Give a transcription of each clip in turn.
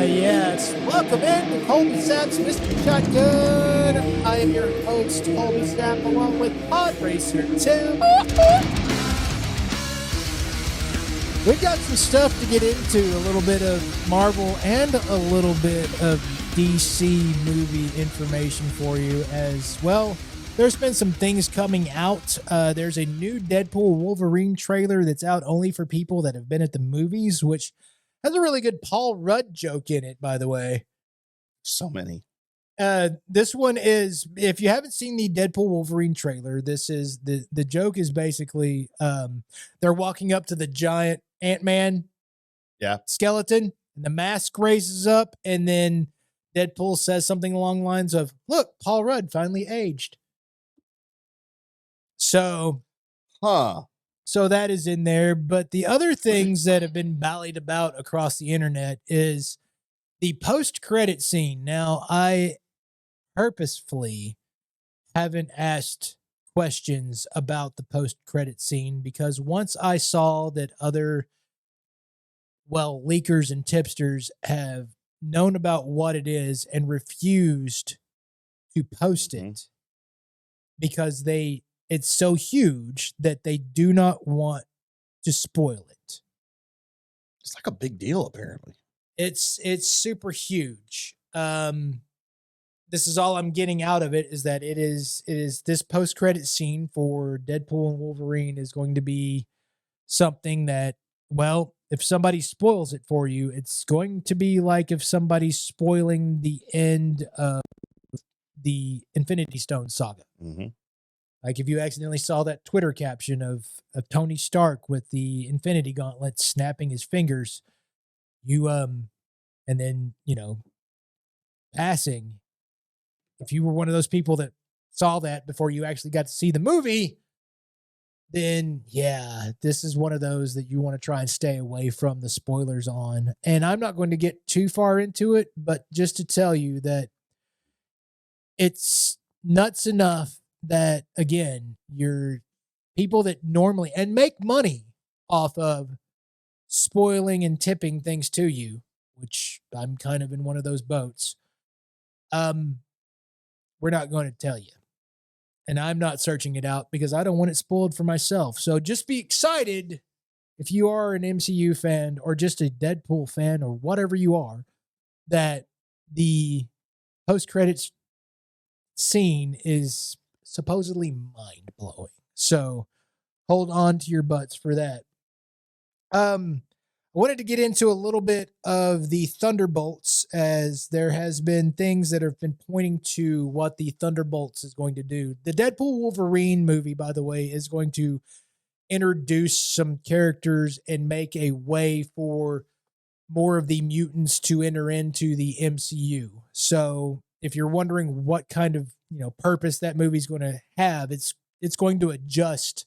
Yes. Welcome in to Colby Sapp's Mystery Shotgun. I am your host, Colby Sapp, along with Pod Racer Tim. We've got some stuff to get into, a little bit of Marvel and a little bit of DC movie information for you as well. There's been some things coming out. There's a new Deadpool Wolverine trailer that's out only for people that have been at the movies, which has a really good Paul Rudd joke in it, by the way. So many. This one is, if you haven't seen the Deadpool Wolverine trailer, this is the joke is basically they're walking up to the giant Ant-Man skeleton, and the mask raises up, and then Deadpool says something along the lines of, "Look, Paul Rudd finally aged." So that is in there. But the other things that have been ballied about across the internet is the post-credit scene. Now, I purposefully haven't asked questions about the post-credit scene because once I saw that other, leakers and tipsters have known about what it is and refused to post it because it's so huge that they do not want to spoil it. It's like a big deal, apparently. It's super huge. This is all I'm getting out of it, is that it is this post-credit scene for Deadpool and Wolverine is going to be something that, if somebody spoils it for you, it's going to be like if somebody's spoiling the end of the Infinity Stone saga. Mm-hmm. Like if you accidentally saw that Twitter caption of Tony Stark with the Infinity Gauntlet snapping his fingers, and then, passing. If you were one of those people that saw that before you actually got to see the movie, then this is one of those that you want to try and stay away from the spoilers on. And I'm not going to get too far into it, but just to tell you that it's nuts enough that, again, your people that normally and make money off of spoiling and tipping things to you, which I'm kind of in one of those boats, we're not going to tell you. And I'm not searching it out because I don't want it spoiled for myself. So just be excited if you are an MCU fan or just a Deadpool fan or whatever you are, that the post-credits scene is supposedly mind-blowing. So hold on to your butts for that. I wanted to get into a little bit of the Thunderbolts, as there has been things that have been pointing to what the Thunderbolts is going to do. The Deadpool Wolverine movie, by the way, is going to introduce some characters and make a way for more of the mutants to enter into the MCU. So if you're wondering what kind of, purpose that movie's going to have, it's going to adjust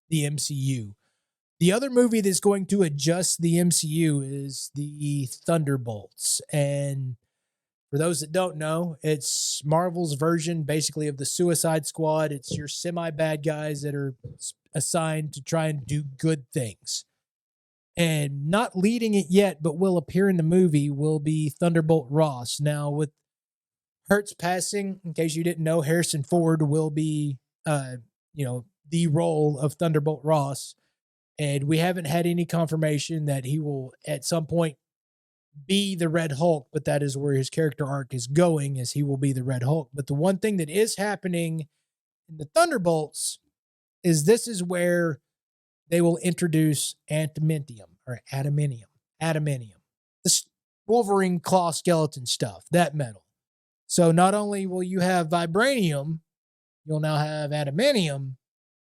the MCU. The other movie that's going to adjust the MCU is the Thunderbolts. And for those that don't know, it's Marvel's version basically of the Suicide Squad. It's your semi-bad guys that are assigned to try and do good things. And not leading it yet, but will appear in the movie, will be Thunderbolt Ross. Now, with Hurt's passing, in case you didn't know, Harrison Ford will be, the role of Thunderbolt Ross. And we haven't had any confirmation that he will at some point be the Red Hulk, but that is where his character arc is going, as he will be the Red Hulk. But the one thing that is happening in the Thunderbolts is this is where they will introduce adamantium. The Wolverine claw skeleton stuff, that metal. So not only will you have vibranium, you'll now have adamantium,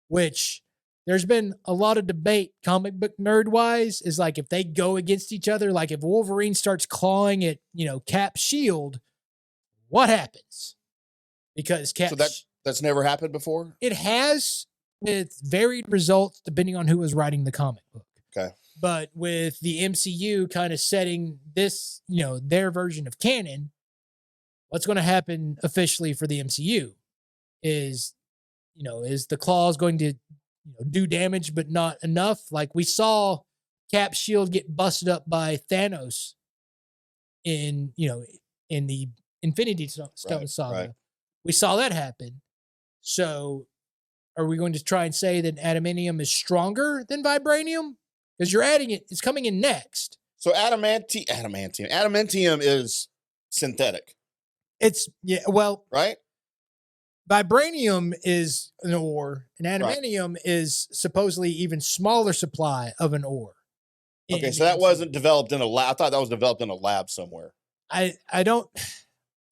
which there's been a lot of debate, comic book nerd wise, is like if they go against each other, like if Wolverine starts clawing at, Cap's shield, what happens? Because Cap. So that's never happened before? It has, with varied results depending on who was writing the comic book. Okay. But with the MCU kind of setting this, their version of canon, what's going to happen officially for the MCU is the claws going to do damage, but not enough. Like we saw Cap's shield get busted up by Thanos in the Infinity Stone saga. right. We saw that happen. So are we going to try and say that adamantium is stronger than vibranium? Because you're adding it, it's coming in next. So adamantium is synthetic, Well, right? vibranium is an ore, and adamantium is supposedly even smaller supply of an ore. Okay, so that wasn't developed in a lab. I thought that was developed in a lab somewhere. I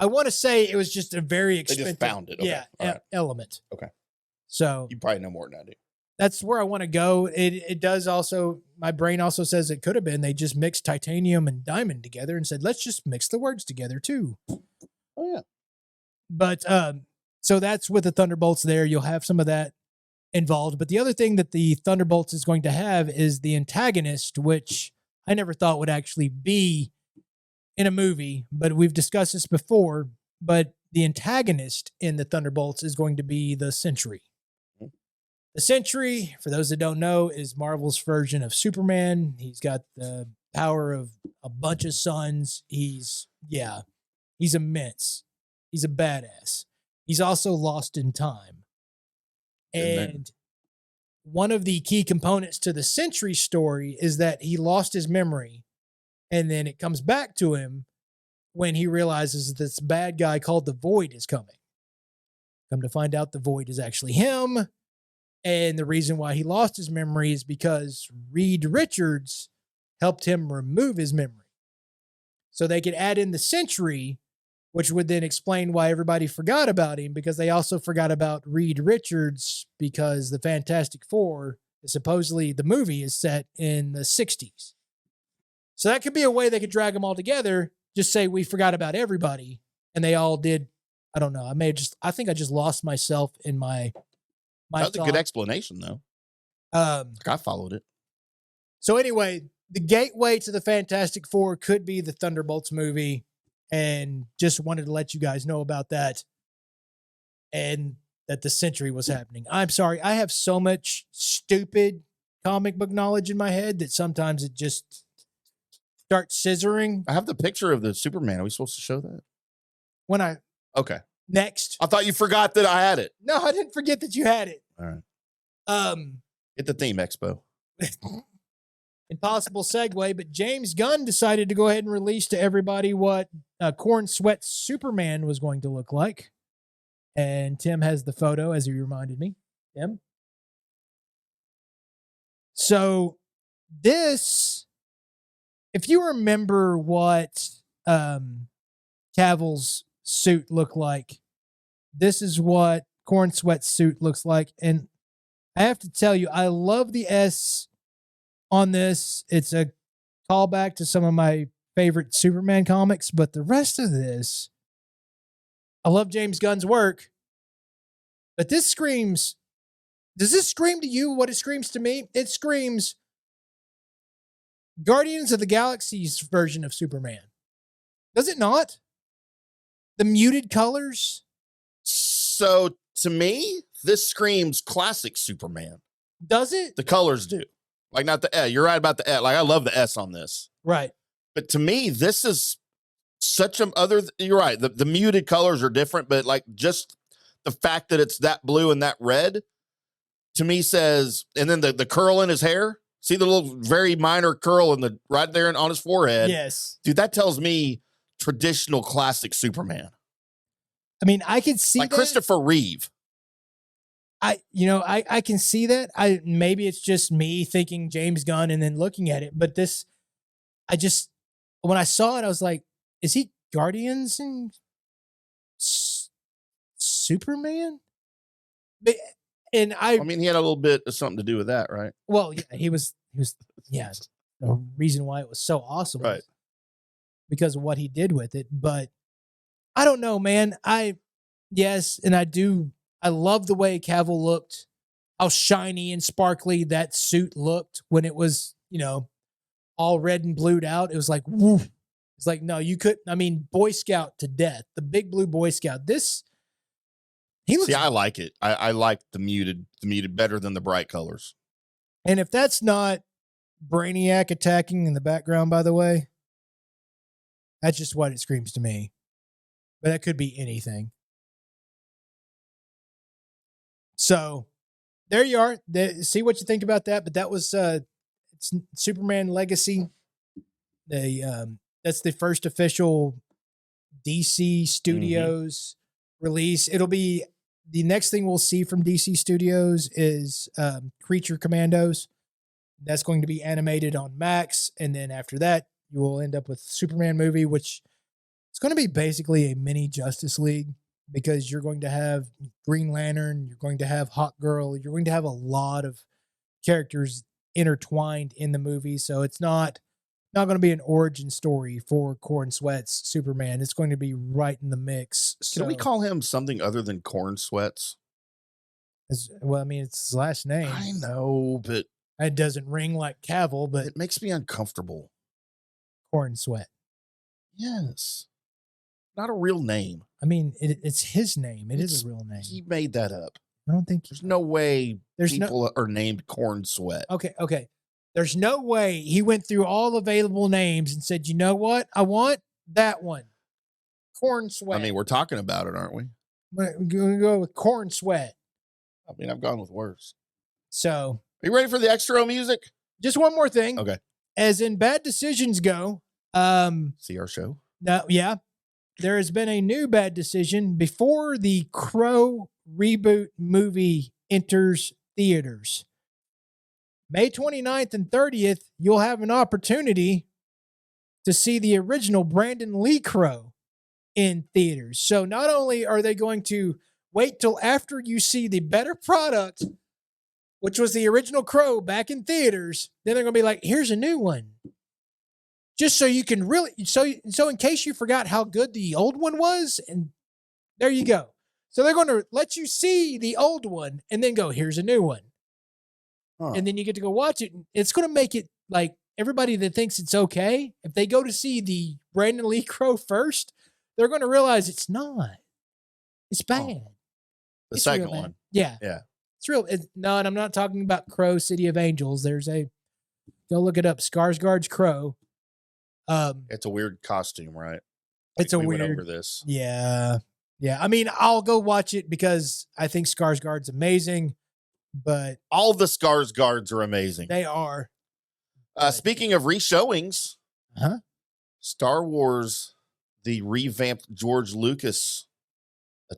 want to say it was just a very expensive. They just found it. Okay. Element. Okay. So you probably know more than I do. That's where I want to go. It does also, my brain also says it could have been they just mixed titanium and diamond together and said, let's just mix the words together too. Oh, yeah. But so that's with the Thunderbolts there. You'll have some of that involved. But the other thing that the Thunderbolts is going to have is the antagonist, which I never thought would actually be in a movie, but we've discussed this before. But the antagonist in the Thunderbolts is going to be the Sentry. The Sentry, for those that don't know, is Marvel's version of Superman. He's got the power of a bunch of suns. He's immense. He's a badass. He's also lost in time. And one of the key components to the Sentry story is that he lost his memory, and then it comes back to him when he realizes this bad guy called the Void is coming. Come to find out, the Void is actually him. And the reason why he lost his memory is because Reed Richards helped him remove his memory. So they could add in the Sentry, which would then explain why everybody forgot about him, because they also forgot about Reed Richards because the Fantastic Four, supposedly the movie, is set in the 60s. So that could be a way they could drag them all together. Just say we forgot about everybody, and they all did. I don't know. I think I just lost myself in my That's a good explanation, though. I followed it. So anyway, the gateway to the Fantastic Four could be the Thunderbolts movie, and just wanted to let you guys know about that, and that the Sentry was happening. I'm sorry, I have so much stupid comic book knowledge in my head that sometimes it just starts scissoring. I have the picture of the Superman. Are we supposed to show that? Okay. Next. I thought you forgot that I had it. No, I didn't forget that you had it. All right. Hit the theme, Expo. Impossible segue, but James Gunn decided to go ahead and release to everybody what Corn Sweat Superman was going to look like. And Tim has the photo, as he reminded me. Tim? So this, if you remember what Cavill's suit looked like, this is what Corn Sweat's suit looks like. And I have to tell you, I love the S on this. It's a callback to some of my favorite Superman comics, but the rest of this, I love James Gunn's work, but this screams, does this scream to you what it screams to me? It screams Guardians of the Galaxy's version of Superman. Does it not? The muted colors. So to me, this screams classic Superman. Does it? The colors do. Like not the S. You're right about the S. Like I love the S on this. Right. But to me, this is such a you're right. The muted colors are different, but like just the fact that it's that blue and that red to me says, and then the curl in his hair. See the little very minor curl in the right there on his forehead. Yes. Dude, that tells me traditional classic Superman. I mean, I could see like that. Christopher Reeve. I can see that. Maybe it's just me thinking James Gunn and then looking at it, but this, when I saw it, I was like, is he Guardians and Superman? And I mean, he had a little bit of something to do with that, right? Well, yeah, he was, yeah, the reason why it was so awesome, right? Because of what he did with it. But I don't know, man. I love the way Cavill looked, how shiny and sparkly that suit looked when it was, all red and blued out. It was like, woo. It's like, no, you couldn't. I mean, Boy Scout to death, the big blue Boy Scout. He looks. See, I like it. I like the muted better than the bright colors. And if that's not Brainiac attacking in the background, by the way. That's just what it screams to me. But that could be anything. So there you are. See what you think about that. But that was it's Superman Legacy. That's the first official DC Studios release. It'll be the next thing we'll see from DC Studios is Creature Commandos. That's going to be animated on Max, and then after that, you will end up with Superman movie, which is going to be basically a mini Justice League because you're going to have Green Lantern, you're going to have Hawk Girl, you're going to have a lot of characters intertwined in the movie. So it's not going to be an origin story for Corn Sweat's Superman. It's going to be right in the mix. Can we call him something other than Corn Sweats? Well, I mean, it's his last name. I know, but it doesn't ring like Cavill, but it makes me uncomfortable. Corn Sweat. Yes. Not a real name. I mean, it's his name. It's a real name. He made that up. I don't think there's no way people are named Corn Sweat. Okay. There's no way he went through all available names and said, you know what? I want that one. Corn Sweat. I mean, we're talking about it, aren't we? We're going to go with Corn Sweat. I mean, I've gone with worse. So. Are you ready for the extra music? Just one more thing. Okay. As in bad decisions go. See our show? No, yeah. There has been a new bad decision before the Crow reboot movie enters theaters. May 29th and 30th, you'll have an opportunity to see the original Brandon Lee Crow in theaters. So not only are they going to wait till after you see the better product, which was the original Crow back in theaters, then they're going to be like, here's a new one. Just so you can really, so in case you forgot how good the old one was, and there you go. So they're going to let you see the old one and then go, here's a new one. Huh. And then you get to go watch it. It's going to make it like everybody that thinks it's okay, if they go to see the Brandon Lee Crow first, they're going to realize it's not. It's bad. The second one. Yeah. Yeah. It's real. No, and I'm not talking about Crow City of Angels. Go look it up. Skarsgård's Crow. It's a weird costume, right? It's we went over this. Yeah. Yeah. I mean, I'll go watch it because I think Skarsgård's amazing, but all the Skarsgårds are amazing. They are. Speaking of reshowings, Star Wars, the revamped George Lucas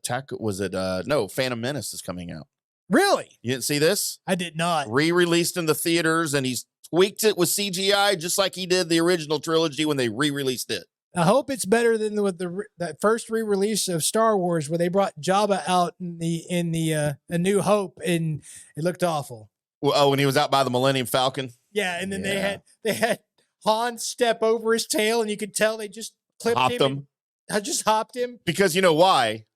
Phantom Menace is coming out. Really? You didn't see this? I did not. Re-released in the theaters, and he's tweaked it with CGI just like he did the original trilogy when they re-released it. I hope it's better than that first re-release of Star Wars where they brought Jabba out in the A New Hope, and it looked awful. Well, when he was out by the Millennium Falcon. Yeah, and then they had Han step over his tail, and you could tell they just clipped him. I just hopped him because you know why?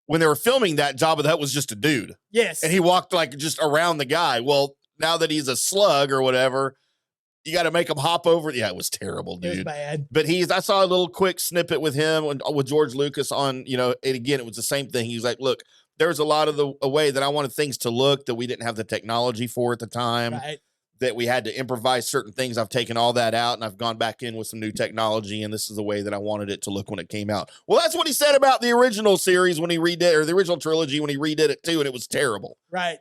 When they were filming that, Jabba the Hutt was just a dude. Yes, and he walked like just around the guy. Well, now that he's a slug or whatever, you got to make him hop over. Yeah, it was terrible, dude. It was bad. But I saw a little quick snippet with him with George Lucas on, and again, it was the same thing. He was like, look, there's a lot of a way that I wanted things to look that we didn't have the technology for at the time, right, that we had to improvise certain things. I've taken all that out and I've gone back in with some new technology, and this is the way that I wanted it to look when it came out. Well, that's what he said about the original series when he redid, or the original trilogy when he redid it too, and it was terrible. Right.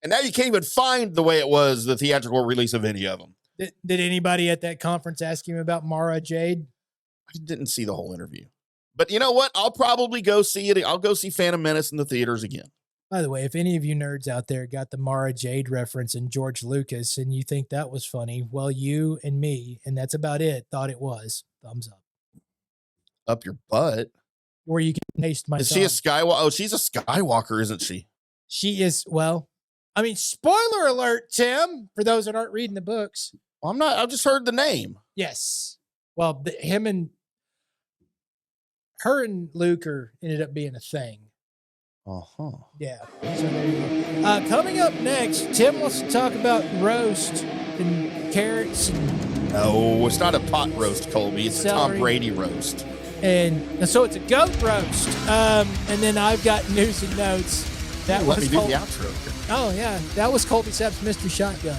And now you can't even find the way it was, the theatrical release of any of them. Did anybody at that conference ask him about Mara Jade? I didn't see the whole interview. But you know what? I'll probably go see it. I'll go see Phantom Menace in the theaters again. By the way, if any of you nerds out there got the Mara Jade reference in George Lucas and you think that was funny, well, you and me, and that's about it, thought it was. Thumbs up. Up your butt? Or you can taste my Is she a Skywalker? Oh, she's a Skywalker, isn't she? She is, well, I mean, spoiler alert, Tim, for those that aren't reading the books. Well, I'm not. I've just heard the name. Yes. Well, her and Luke ended up being a thing. Uh-huh. Yeah. So there you go. Coming up next, Tim wants to talk about roast and carrots. No, it's not a pot roast, Colby. It's a Tom Brady roast. And so it's a goat roast. And then I've got news and notes. Let me do the outro. Oh, yeah. That was Colby Sapp's Mystery Shotgun.